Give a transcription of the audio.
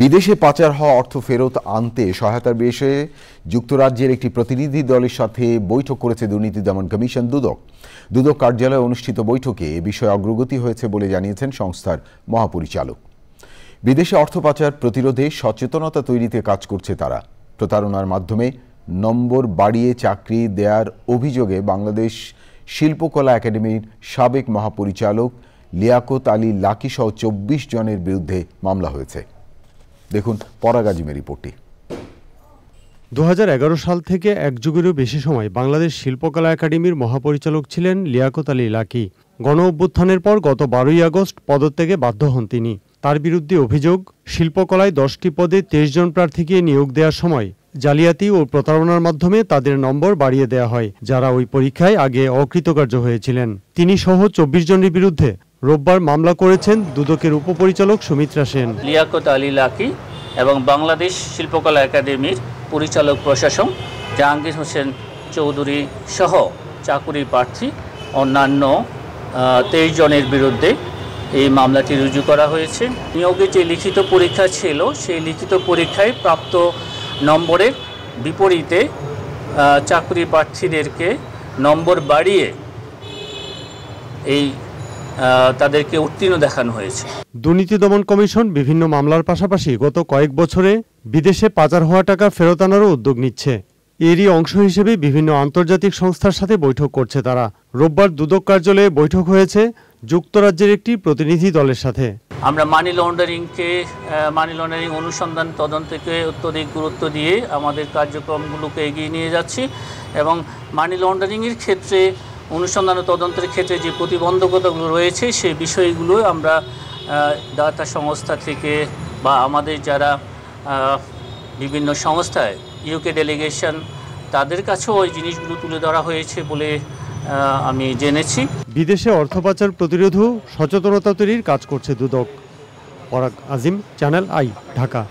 বিদেশে পাচার হওয়া অর্থ ফেরত আনতে সহায়তার বিষয়ে যুক্তরাজ্যের একটি প্রতিনিধি দলের সাথে বৈঠক করেছে দুর্নীতি দমন কমিশন দুদক। দুদক কার্যালয়ে অনুষ্ঠিত বৈঠকে এ বিষয়ে অগ্রগতি হয়েছে বলে জানিয়েছেন সংস্থার মহাপরিচালক। বিদেশে অর্থ পাচার প্রতিরোধে সচেতনতা তৈরিতে কাজ করছে তারা। প্রতারণার মাধ্যমে নম্বর বাড়িয়ে চাকরি দেওয়ার অভিযোগে বাংলাদেশ শিল্পকলা একাডেমির সাবেক মহাপরিচালক লিয়াকত আলী লাকি সহ ২৪ জনের বিরুদ্ধে মামলা হয়েছে। দেখুন পরাগ আজিমের রিপোর্টটি। ২০১১ সাল থেকে এক যুগেরও বেশি সময় বাংলাদেশ শিল্পকলা একাডেমির মহাপরিচালক ছিলেন লিয়াকত আলী লাকি। গণ অভ্যুত্থানের পর গত ১২ই আগস্ট পদত্যাগে বাধ্য হন তিনি। তার বিরুদ্ধে অভিযোগ, শিল্পকলায় ১০টি পদে ২৩ জন প্রার্থীকে নিয়োগ দেওয়ার সময় জালিয়াতি ও প্রতারণার মাধ্যমে তাদের নম্বর বাড়িয়ে দেওয়া হয়, যারা ওই পরীক্ষায় আগে অকৃতকার্য হয়েছিলেন। তিনি সহ ২৪ জনের বিরুদ্ধে রোববার মামলা করেছেন দুদকের উপপরিচালক সুমিত্রা সেন। লিয়াকত আলী লাকি এবং বাংলাদেশ শিল্পকলা একাডেমির পরিচালক প্রশাসক জাহাঙ্গীর হোসেন চৌধুরী সহ চাকুরি প্রার্থী অন্যান্য ২৩ জনের বিরুদ্ধে এই মামলাটি রুজু করা হয়েছে। নিয়োগের যে লিখিত পরীক্ষা ছিল, সেই লিখিত পরীক্ষায় প্রাপ্ত নম্বরের বিপরীতে চাকুরি প্রার্থীদেরকে নম্বর বাড়িয়ে তাদেরকে উত্তীর্ণ দেখানো হয়েছে। দুর্নীতি দমন কমিশন বিভিন্ন মামলার পাশাপাশি গত কয়েক বছরে বিদেশে পাচার হওয়া টাকা ফেরত আনারও উদ্যোগ নিচ্ছে। এরই অংশ হিসেবে বিভিন্ন আন্তর্জাতিক সংস্থার সাথে বৈঠক করছে তারা। রোববার দুদক কার্যালয়ে বৈঠক হয়েছে যুক্তরাজ্যের একটি প্রতিনিধি দলের সাথে। আমরা মানি লন্ডারিং অনুসন্ধান তদন্তকে অত্যধিক গুরুত্ব দিয়ে আমাদের কার্যক্রমগুলোকে এগিয়ে নিয়ে যাচ্ছি এবং মানি লন্ডারিংয়ের ক্ষেত্রে অনুসন্ধান ও তদন্তের ক্ষেত্রে যে প্রতিবন্ধকতাগুলো রয়েছে সেই বিষয়গুলো আমরা দাতা সংস্থা থেকে বা আমাদের যারা বিভিন্ন সংস্থায় ইউকে ডেলিগেশন তাদের কাছেও ওই জিনিসগুলো তুলে ধরা হয়েছে বলে আমি জেনেছি। বিদেশে অর্থ পাচার প্রতিরোধ সচেতনতা তৈরির কাজ করছে দুদক। পরাগ আজিম, চ্যানেল আই, ঢাকা।